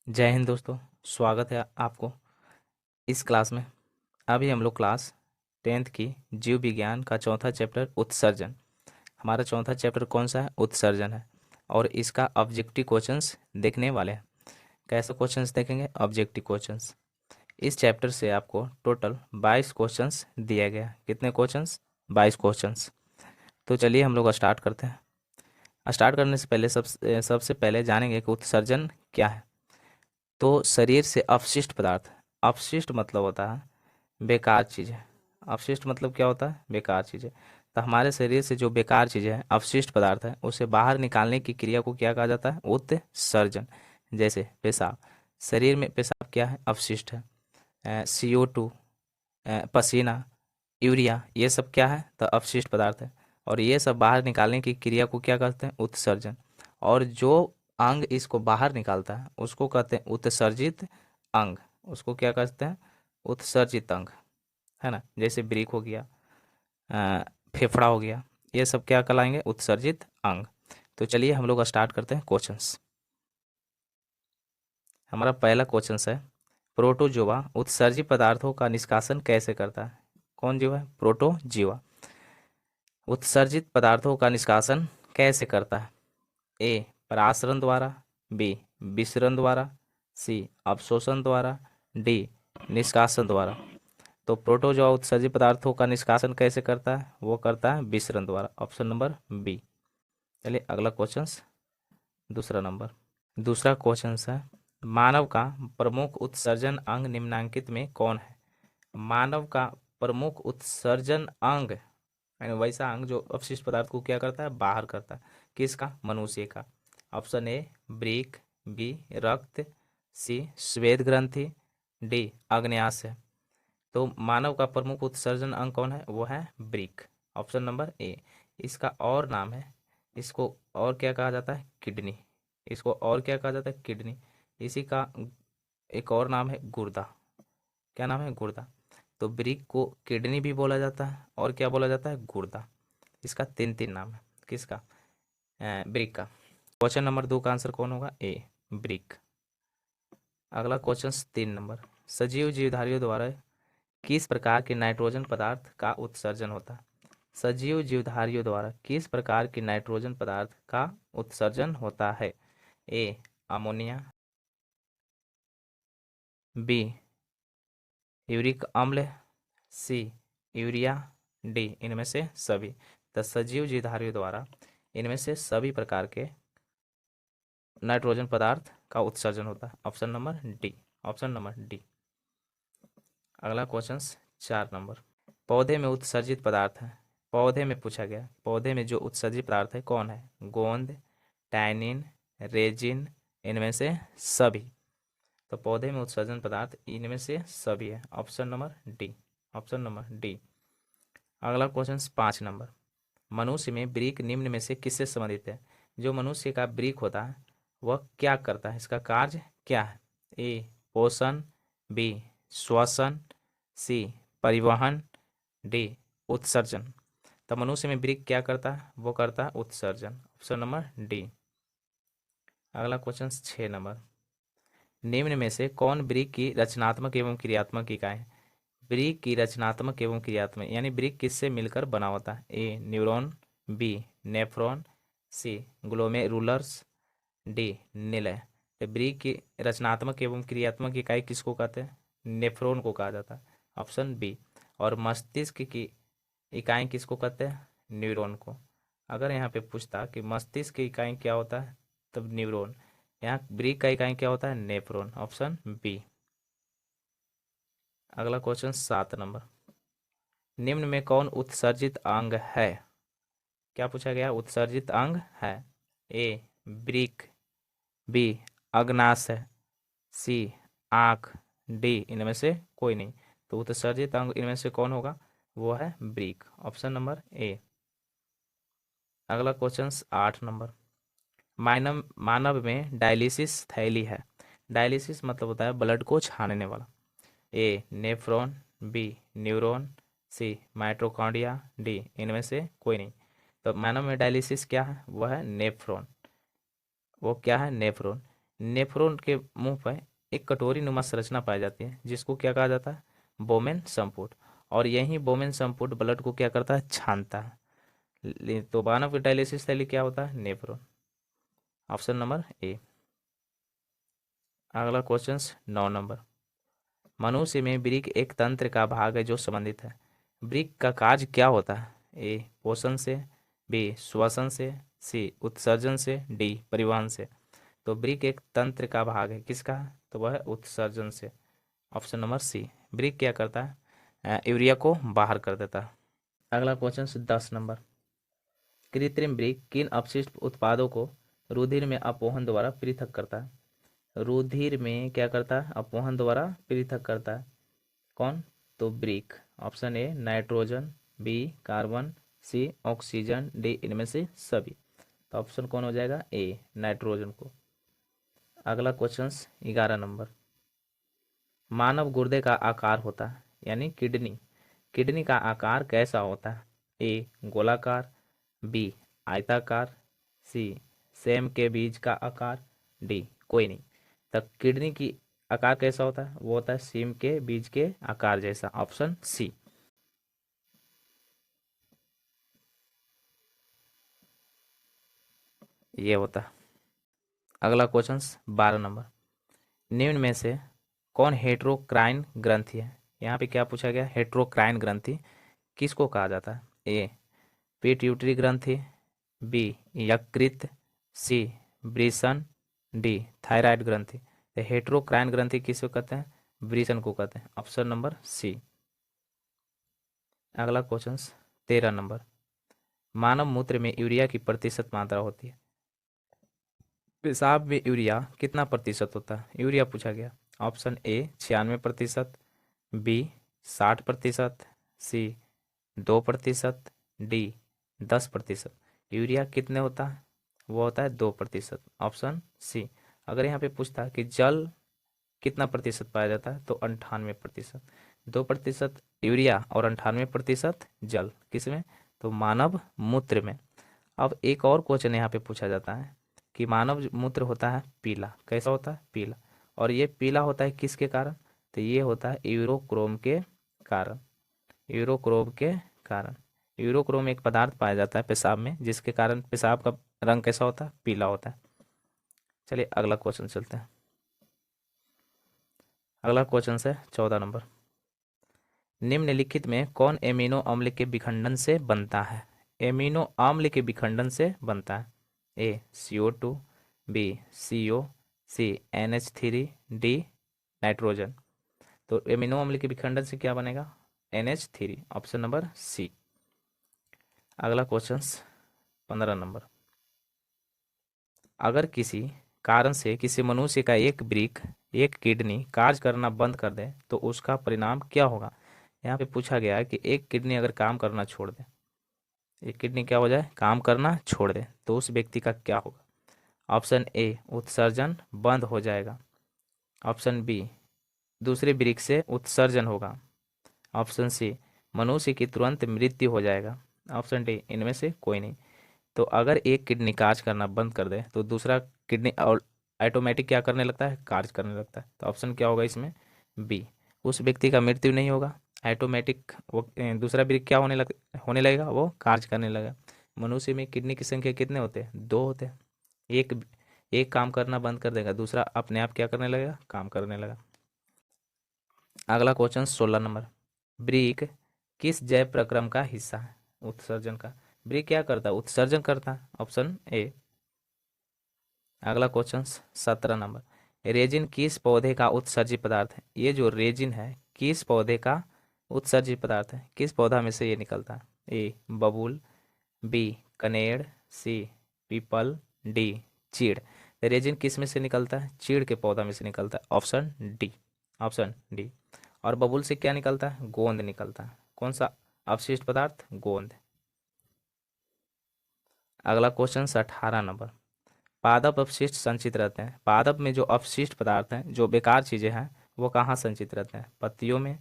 जय हिंद दोस्तों। स्वागत है आपको इस क्लास में। अभी हम लोग क्लास 10th की जीव विज्ञान का चौथा चैप्टर उत्सर्जन। हमारा चौथा चैप्टर कौन सा है? उत्सर्जन है। और इसका ऑब्जेक्टिव क्वेश्चंस देखने वाले हैं। कैसे क्वेश्चंस देखेंगे? Objective questions. इस चैप्टर से आपको टोटल 22 क्वेश्चंस दिया गया है। कितने क्वेश्चंस? 22 क्वेश्चंस। तो चलिए हम लोग स्टार्ट करते हैं। स्टार्ट करने से पहले सबसे पहले जानेंगे कि उत्सर्जन क्या है। तो शरीर से अपशिष्ट पदार्थ। अपशिष्ट मतलब होता है बेकार चीज़ें। अपशिष्ट मतलब क्या होता है? बेकार चीज़ें। तो हमारे शरीर से जो बेकार चीज़ें हैं, अपशिष्ट पदार्थ है, उसे बाहर निकालने की क्रिया को क्या कहा जाता है? उत्सर्जन। जैसे पेशाब। शरीर में पेशाब क्या है? अपशिष्ट है। CO2, पसीना, यूरिया, ये सब क्या है? तो अपशिष्ट पदार्थ है। और ये सब बाहर निकालने की क्रिया को क्या कहते हैं? उत्सर्जन। और जो अंग इसको बाहर निकालता है उसको कहते हैं उत्सर्जित अंग। उसको क्या कहते हैं? उत्सर्जित अंग। है ना? जैसे ब्रिक हो गया, अ, फेफड़ा हो गया, ये सब क्या कहलाएंगे? उत्सर्जित अंग। तो चलिए हम लोग स्टार्ट करते हैं क्वेश्चंस। हमारा पहला क्वेश्चन है, प्रोटोजोआ उत्सर्जित पदार्थों का निष्कासन कैसे करता है? कौन जीवा है? प्रोटोजीवा उत्सर्जित पदार्थों का निष्कासन कैसे करता है? ए परासरण द्वारा, बी विसरण द्वारा, सी अवशोषण द्वारा, डी निष्कासन द्वारा। तो प्रोटोजोआ उत्सर्जित पदार्थों का निष्कासन कैसे करता है? वो करता है विसरण द्वारा। Option number B. चलिए अगला क्वेश्चन, दूसरा नंबर। दूसरा क्वेश्चन है, मानव का प्रमुख उत्सर्जन अंग निम्नलिखित में कौन है? मानव का प्रमुख उत्सर्जन अंग यानी वैसा अंग जो अपशिष्ट पदार्थ को क्या करता है? बाहर करता है। किसका? मनुष्य का। ऑप्शन ए ब्रीक, बी रक्त, सी श्वेत ग्रंथि, डी अग्न्याशय। तो मानव का प्रमुख उत्सर्जन अंग कौन है? वो है ब्रीक। Option number A. इसका और नाम है, इसको और क्या कहा जाता है? किडनी। इसको और क्या कहा जाता है? किडनी। इसी का एक और नाम है गुर्दा। क्या नाम है? गुर्दा। तो ब्रिक को किडनी भी बोला जाता है और क्या बोला जाता है? गुर्दा। इसका तीन तीन नाम है। किसका? ब्रिक का। क्वेश्चन नंबर 2 का आंसर कौन होगा? ए ब्रिक। अगला क्वेश्चन 3 नंबर, सजीव जीवधारियों द्वारा किस प्रकार के नाइट्रोजन पदार्थ का उत्सर्जन होता है? सजीव जीवधारियों द्वारा किस प्रकार के नाइट्रोजन पदार्थ का उत्सर्जन होता है? ए अमोनिया, बी यूरिक अम्ल, सी यूरिया, डी इनमें से सभी। तो सजीव जीवधारियों द्वारा इनमें से सभी प्रकार के नाइट्रोजन पदार्थ का उत्सर्जन होता है। Option number D. Option number D. अगला क्वेश्चन 4 नंबर, पौधे में उत्सर्जित पदार्थ है। पौधे में पूछा गया, पौधे में जो उत्सर्जित पदार्थ है कौन है? गोंद, टैनिन, रेजिन, इनमें से सभी। तो पौधे में उत्सर्जन पदार्थ इनमें से सभी है। Option number D. Option number D. अगला क्वेश्चन 5 नंबर, मनुष्य में ब्रीक निम्न में से किससे संबंधित है? जो मनुष्य का ब्रीक होता है वह क्या करता है? इसका कार्य क्या है? ए पोषण, बी श्वसन, सी परिवहन, डी उत्सर्जन। तो मनुष्य में ब्रीक क्या करता है? वो करता है उत्सर्जन। Option number D. अगला क्वेश्चन 6 नंबर, निम्न में से कौन ब्रीक की रचनात्मक एवं क्रियात्मक इकाई है? ब्रीक की रचनात्मक एवं क्रियात्मक यानी ब्रीक किससे मिलकर बना होता है? ए न्यूरॉन, बी नेफ्रॉन, सी ग्लोमेरुलस, डी निलय। तो ब्रीक की रचनात्मक एवं क्रियात्मक इकाई किसको कहते हैं? नेफ्रॉन को कहा जाता है। Option B. और मस्तिष्क की इकाई किसको कहते हैं? न्यूरॉन को। अगर यहाँ पे पूछता कि मस्तिष्क की इकाई क्या होता है, तब न्यूरॉन। यहाँ ब्रीक का इकाई क्या होता है? नेफ्रॉन। Option B. अगला क्वेश्चन 7 नंबर, निम्न में कौन उत्सर्जित अंग है? क्या पूछा गया? उत्सर्जित अंग है। ए ब्रीक, बी अग्नाशय, सी आँख, डी इनमें से कोई नहीं। तो उत्सर्जित अंग इनमें से कौन होगा? वो है ब्रीक। Option number A. अगला क्वेश्चन 8 नंबर, मानव मानव में डायलिसिस थैली है। डायलिसिस मतलब होता है ब्लड को छानने वाला। ए नेफ्रॉन, बी न्यूरॉन, सी माइटोकॉन्ड्रिया, डी इनमें से कोई नहीं। तो मानव में डायलिसिस क्या है? वह है नेफ्रॉन। वो क्या है? नेफ्रॉन। नेफ्रॉन के मुंह पर एक कटोरी नुमा संरचना पाई जाती है जिसको क्या कहा जाता है, बोमेन संपुट। और यही बोमेन संपुट ब्लड को क्या करता है, छानता है। तो मानव की डायलिसिस थैली क्या होता है, नेफ्रॉन। Option number A. अगला क्वेश्चन 9 नंबर। मनुष्य में वृक्क एक तंत्र का भाग है जो संबंधित है। वृक्क का कार्य क्या होता है, ए पोषण से, बी श्वसन से, सी उत्सर्जन से, डी परिवहन से। तो वृक्क एक तंत्र का भाग है किसका, तो वह है उत्सर्जन से। ऑप्शन नंबर सी। वृक्क क्या करता है, यूरिया को बाहर कर देता है। अगला क्वेश्चन 10 नंबर। कृत्रिम वृक्क किन अपशिष्ट उत्पादों को रुधिर में अपवहन द्वारा पृथक करता है। रुधिर में क्या करता है, अपवहन द्वारा पृथक करता है। कौन, तो वृक्क। Option A nitrogen, B carbon, C oxygen, D इनमें से सभी। तो ऑप्शन कौन हो जाएगा, ए नाइट्रोजन को। अगला क्वेश्चन 11 नंबर। मानव गुर्दे का आकार होता है यानी किडनी, किडनी का आकार कैसा होता है, ए गोलाकार, बी आयताकार, सी सेम के बीज का आकार, डी कोई नहीं। तब किडनी की आकार कैसा होता है, वो होता है सीम के बीज के आकार जैसा। Option C. ये होता है। अगला क्वेश्चन 12 नंबर। निम्न में से कौन हेट्रोक्राइन ग्रंथि है। यहाँ पे क्या पूछा गया, हेट्रोक्राइन ग्रंथि किसको कहा जाता है, ए पिट्यूटरी ग्रंथि, बी यकृत, सी वृषण, डी थायराइड ग्रंथि। तो हेट्रोक्राइन ग्रंथि किसको कहते हैं, वृषण को कहते हैं। Option number C. अगला क्वेश्चन 13 नंबर। मानव मूत्र में यूरिया की प्रतिशत मात्रा होती है। पेशाब में यूरिया कितना प्रतिशत होता है, यूरिया पूछा गया। Option A 96%, B 60%, C 2%, D 10%। Urea कितने होता है, वो होता है 2%। Option C. अगर यहाँ पे पूछता है कि जल कितना प्रतिशत पाया जाता है, तो 98%। 2% यूरिया और 98% जल, किसमें, तो मानव मूत्र में। अब एक और क्वेश्चन यहाँ पे पूछा जाता है कि मानव मूत्र होता है पीला, कैसा होता है, पीला। और ये पीला होता है किसके कारण, तो ये होता है यूरोक्रोम के कारण, यूरोक्रोम के कारण। यूरोक्रोम एक पदार्थ पाया जाता है पेशाब में जिसके कारण पेशाब का रंग कैसा होता है, पीला होता है। चलिए अगला क्वेश्चन चलते हैं। अगला क्वेश्चन है 14 नंबर। निम्नलिखित में कौन एमिनो अम्ल के विखंडन से बनता है, एमिनो अम्ल के विखंडन से बनता है। A CO2, B CO, C NH3, D nitrogen. तो एमिनो अम्ल के विखंडन से क्या बनेगा, NH3। Option number C. अगला क्वेश्चन 15 नंबर। अगर किसी कारण से किसी मनुष्य का एक वृक्क, एक किडनी कार्य करना बंद कर दे तो उसका परिणाम क्या होगा। यहाँ पे पूछा गया है कि एक किडनी अगर काम करना छोड़ दे, एक किडनी क्या हो जाए, काम करना छोड़ दे, तो उस व्यक्ति का क्या होगा। ऑप्शन ए उत्सर्जन बंद हो जाएगा, ऑप्शन बी दूसरे वृक्क से उत्सर्जन होगा, ऑप्शन सी मनुष्य की तुरंत मृत्यु हो जाएगा, ऑप्शन डी इनमें से कोई नहीं। तो अगर एक किडनी कार्य करना बंद कर दे तो दूसरा किडनी और ऑटोमेटिक क्या करने लगता है, कार्य करने लगता है। तो ऑप्शन क्या होगा इसमें, बी। उस व्यक्ति का मृत्यु नहीं होगा, ऑटोमेटिक वो दूसरा वृक्क क्या होने लगेगा, वो कार्य करने लगेगा। मनुष्य में किडनी की संख्या कितने होते हैं, 2 होते हैं। एक एक काम करना बंद कर देगा, दूसरा अपने आप क्या करने लगेगा, काम करने लगा। अगला क्वेश्चन 16 नंबर। वृक्क किस जैव प्रक्रम का हिस्सा है, उत्सर्जन का। वृक्क क्या करता है, उत्सर्जन करता है। Option A. अगला क्वेश्चन 17 नंबर। रेजिन किस पौधे का उत्सर्जित पदार्थ है, ये जो रेजिन है किस पौधे का उत्सर्जित पदार्थ है, किस पौधा में से ये निकलता है। ए बबूल, बी कनेर, सी पीपल, डी चीड़। रेजिन किस में से निकलता है, चीड़ के पौधा में से निकलता है। Option D, option D. और बबूल से क्या निकलता है, गोंद निकलता है। कौन सा अवशिष्ट पदार्थ, गोंद। अगला क्वेश्चन 18 नंबर। पादप अपशिष्ट संचित रहते हैं, पादप में जो अपशिष्ट पदार्थ हैं, जो बेकार चीजें हैं, वो कहाँ संचित रहते हैं, पत्तियों में,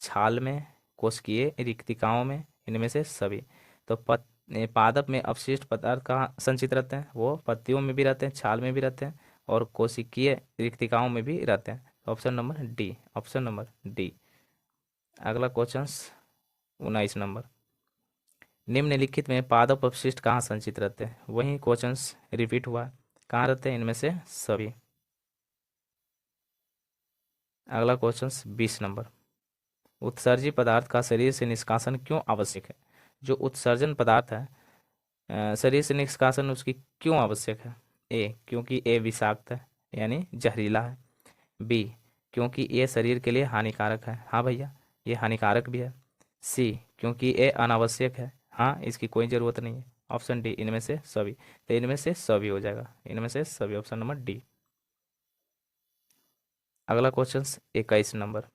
छाल में, कोशिकीय रिक्तिकाओं में, इनमें से सभी। तो पादप में अपशिष्ट पदार्थ कहाँ संचित रहते हैं, वो पत्तियों में भी रहते हैं, छाल में भी रहते हैं, और कोशिकीय रिक्तिकाओं में भी रहते हैं। Option number D, option number D. अगला क्वेश्चन 19 नंबर, निम्नलिखित में पादप अपशिष्ट कहाँ संचित रहते हैं? वही क्वेश्चंस रिपीट हुआ है, कहाँ रहते हैं इनमें से सभी। अगला क्वेश्चन 20 नंबर, उत्सर्जी पदार्थ का शरीर से निष्कासन क्यों आवश्यक है? जो उत्सर्जन पदार्थ है शरीर से निष्कासन उसकी क्यों आवश्यक है? ए, क्योंकि ए विषाक्त है यानी जहरीला है। बी, क्योंकि ये शरीर के लिए हानिकारक है। हाँ भैया, ये हानिकारक भी है। सी, क्योंकि ये अनावश्यक है। हाँ, इसकी कोई ज़रूरत नहीं है। ऑप्शन डी, इनमें से सभी। तो इनमें से सभी हो जाएगा, इनमें से सभी, ऑप्शन नंबर डी। अगला क्वेश्चन 21 नंबर,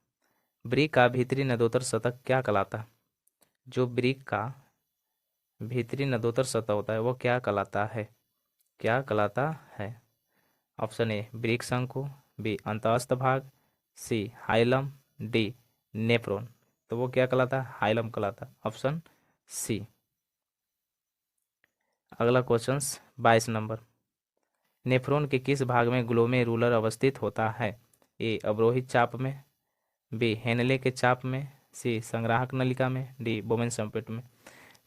ब्रिक का भीतरी नदोत्तर सतह क्या कहलाता है? जो ब्रिक का भीतरी नदोत्तर सतह होता है वो क्या कहलाता है? क्या कहलाता है? ऑप्शन ए ब्रिक शंकु, बी अंतःस्थ भाग, सी हाइलम, डी नेफ्रॉन। तो वो क्या कहलाता है? हाइलम कहलाता है, ऑप्शन सी। अगला क्वेश्चन 22 नंबर, नेफ्रॉन के किस भाग में ग्लोमेरुलर अवस्थित होता है? ए अवरोहित चाप में, बी हेनले के चाप में, सी संग्राहक नलिका में, डी बोमेन संपुट में।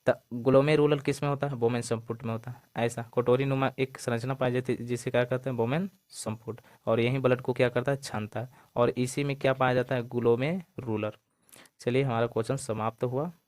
तो ग्लोमेरुलर किस में होता है? बोमेन संपुट में होता है। ऐसा कटोरी नुमा एक संरचना पाई जाती है जिसे क्या कहते हैं? बोमेन संपुट। और यही ब्लड को क्या करता है? छानता है। और इसी में क्या पाया जाता है? ग्लोमेरुलर। चलिए, हमारा क्वेश्चन समाप्त हुआ।